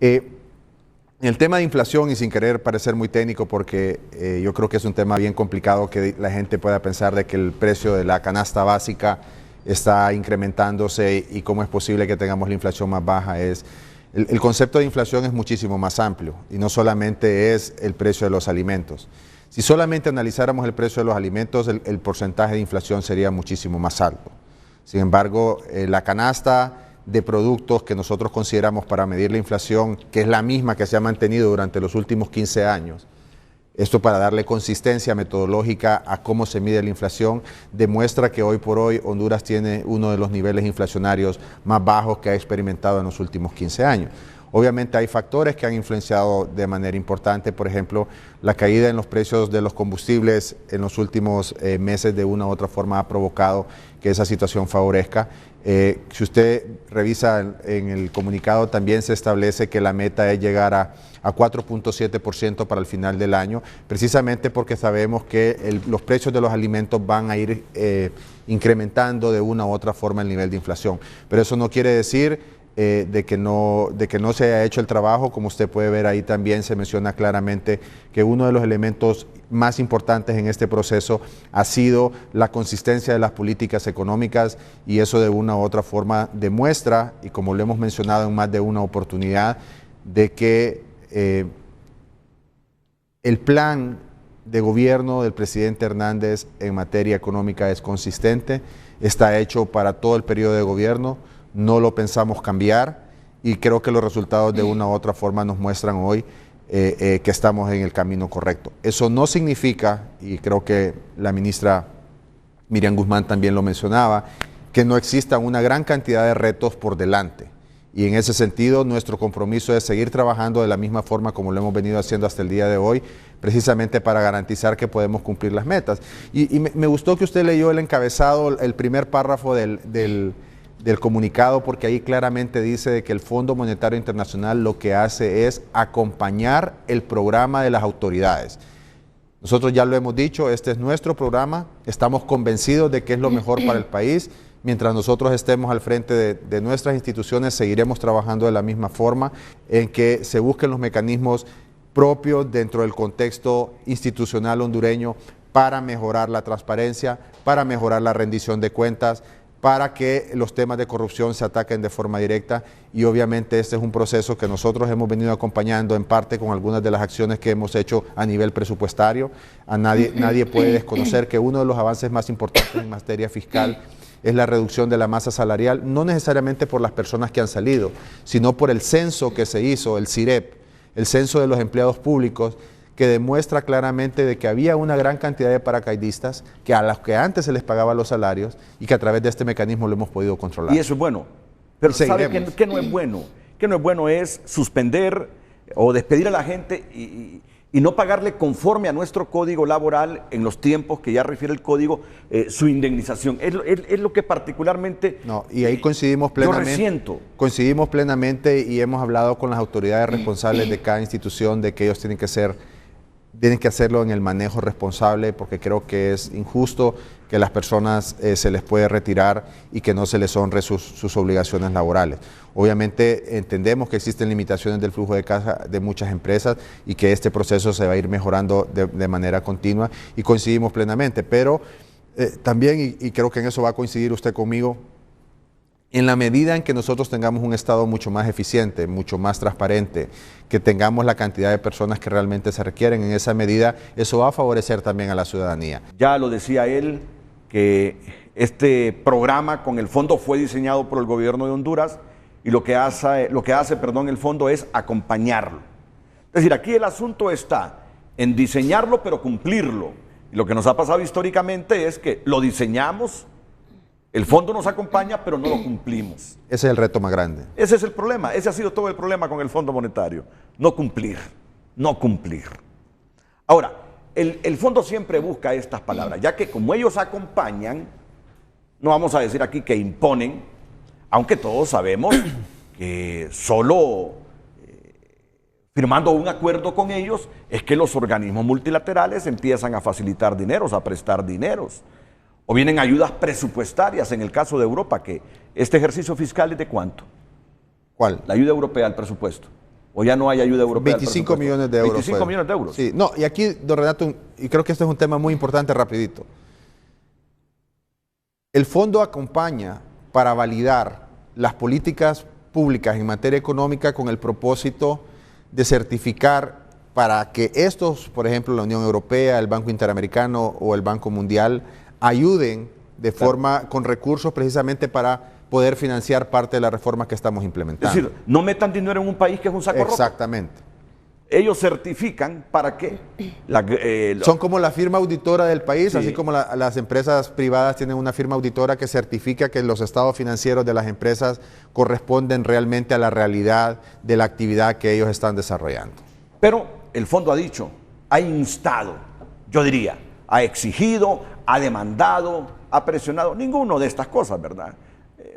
En el tema de inflación, y sin querer parecer muy técnico, porque yo creo que es un tema bien complicado que la gente pueda pensar de que el precio de la canasta básica está incrementándose y cómo es posible que tengamos la inflación más baja. El concepto de inflación es muchísimo más amplio y no solamente es el precio de los alimentos. Si solamente analizáramos el precio de los alimentos, el porcentaje de inflación sería muchísimo más alto. Sin embargo, la canasta de productos que nosotros consideramos para medir la inflación, que es la misma que se ha mantenido durante los últimos 15 años, esto para darle consistencia metodológica a cómo se mide la inflación, demuestra que hoy por hoy Honduras tiene uno de los niveles inflacionarios más bajos que ha experimentado en los últimos 15 años. Obviamente hay factores que han influenciado de manera importante, por ejemplo, la caída en los precios de los combustibles en los últimos meses de una u otra forma ha provocado que esa situación favorezca. Si usted revisa en el comunicado, también se establece que la meta es llegar a 4.7% para el final del año, precisamente porque sabemos que los precios de los alimentos van a ir incrementando de una u otra forma el nivel de inflación. Pero eso no quiere decir de que no se haya hecho el trabajo. Como usted puede ver ahí también se menciona claramente que uno de los elementos más importantes en este proceso ha sido la consistencia de las políticas económicas, y eso de una u otra forma demuestra, y como lo hemos mencionado en más de una oportunidad, de que el plan de gobierno del presidente Hernández en materia económica es consistente, está hecho para todo el periodo de gobierno. No lo pensamos cambiar y creo que los resultados de una u otra forma nos muestran hoy que estamos en el camino correcto. Eso no significa, y creo que la ministra Miriam Guzmán también lo mencionaba, que no existan una gran cantidad de retos por delante. Y en ese sentido, nuestro compromiso es seguir trabajando de la misma forma como lo hemos venido haciendo hasta el día de hoy, precisamente para garantizar que podemos cumplir las metas. Y me gustó que usted leyó el encabezado, el primer párrafo del comunicado, porque ahí claramente dice que el Fondo Monetario Internacional lo que hace es acompañar el programa de las autoridades. Nosotros ya lo hemos dicho, este es nuestro programa, estamos convencidos de que es lo mejor para el país. Mientras nosotros estemos al frente de nuestras instituciones, seguiremos trabajando de la misma forma en que se busquen los mecanismos propios dentro del contexto institucional hondureño para mejorar la transparencia, para mejorar la rendición de cuentas, para que los temas de corrupción se ataquen de forma directa, y obviamente este es un proceso que nosotros hemos venido acompañando en parte con algunas de las acciones que hemos hecho a nivel presupuestario. Nadie puede desconocer que uno de los avances más importantes en materia fiscal es la reducción de la masa salarial, no necesariamente por las personas que han salido, sino por el censo que se hizo, el CIREP, el censo de los empleados públicos, que demuestra claramente de que había una gran cantidad de paracaidistas que a los que antes se les pagaba los salarios y que a través de este mecanismo lo hemos podido controlar. Y eso es bueno. Pero ¿sabe qué no es bueno? Que no es bueno es suspender o despedir a la gente y no pagarle conforme a nuestro código laboral en los tiempos que ya refiere el código su indemnización. Es lo que particularmente no, y ahí coincidimos plenamente. Yo resiento. Coincidimos plenamente y hemos hablado con las autoridades responsables de cada institución de que ellos tienen que hacerlo en el manejo responsable, porque creo que es injusto que las personas se les puede retirar y que no se les honre sus obligaciones laborales. Obviamente entendemos que existen limitaciones del flujo de caja de muchas empresas y que este proceso se va a ir mejorando de manera continua, y coincidimos plenamente, pero también, y creo que en eso va a coincidir usted conmigo, en la medida en que nosotros tengamos un Estado mucho más eficiente, mucho más transparente, que tengamos la cantidad de personas que realmente se requieren, en esa medida eso va a favorecer también a la ciudadanía. Ya lo decía él, que este programa con el fondo fue diseñado por el gobierno de Honduras, y lo que hace el fondo es acompañarlo. Es decir, aquí el asunto está en diseñarlo pero cumplirlo. Y lo que nos ha pasado históricamente es que lo diseñamos, el fondo nos acompaña, pero no lo cumplimos. Ese es el reto más grande. Ese es el problema, ese ha sido todo el problema con el Fondo Monetario. No cumplir, no cumplir. Ahora, el fondo siempre busca estas palabras, ya que como ellos acompañan, no vamos a decir aquí que imponen, aunque todos sabemos que solo firmando un acuerdo con ellos es que los organismos multilaterales empiezan a facilitar dineros, a prestar dineros. O vienen ayudas presupuestarias, en el caso de Europa, que este ejercicio fiscal es de ¿cuánto? ¿Cuál? La ayuda europea al presupuesto. ¿O ya no hay ayuda europea? 25 millones de euros. 25 millones de euros. Sí, no, y aquí, don Renato, y creo que este es un tema muy importante, rapidito. El fondo acompaña para validar las políticas públicas en materia económica con el propósito de certificar para que estos, por ejemplo, la Unión Europea, el Banco Interamericano o el Banco Mundial, ayuden de forma, con recursos precisamente para poder financiar parte de la reforma que estamos implementando. Es decir, no metan dinero en un país que es un saco roto. Exactamente. Ellos certifican para que... Son como la firma auditora del país, Sí. así como las empresas privadas tienen una firma auditora que certifica que los estados financieros de las empresas corresponden realmente a la realidad de la actividad que ellos están desarrollando. Pero el fondo ha dicho, ha instado, yo diría, ha exigido, ha demandado, ha presionado. Ninguno de estas cosas, ¿verdad?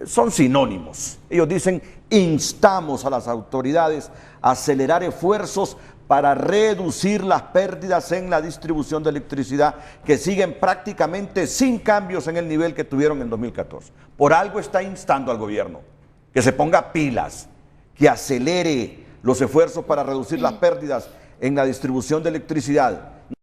Son sinónimos. Ellos dicen, instamos a las autoridades a acelerar esfuerzos para reducir las pérdidas en la distribución de electricidad que siguen prácticamente sin cambios en el nivel que tuvieron en 2014. Por algo está instando al gobierno que se ponga pilas, que acelere los esfuerzos para reducir las pérdidas en la distribución de electricidad.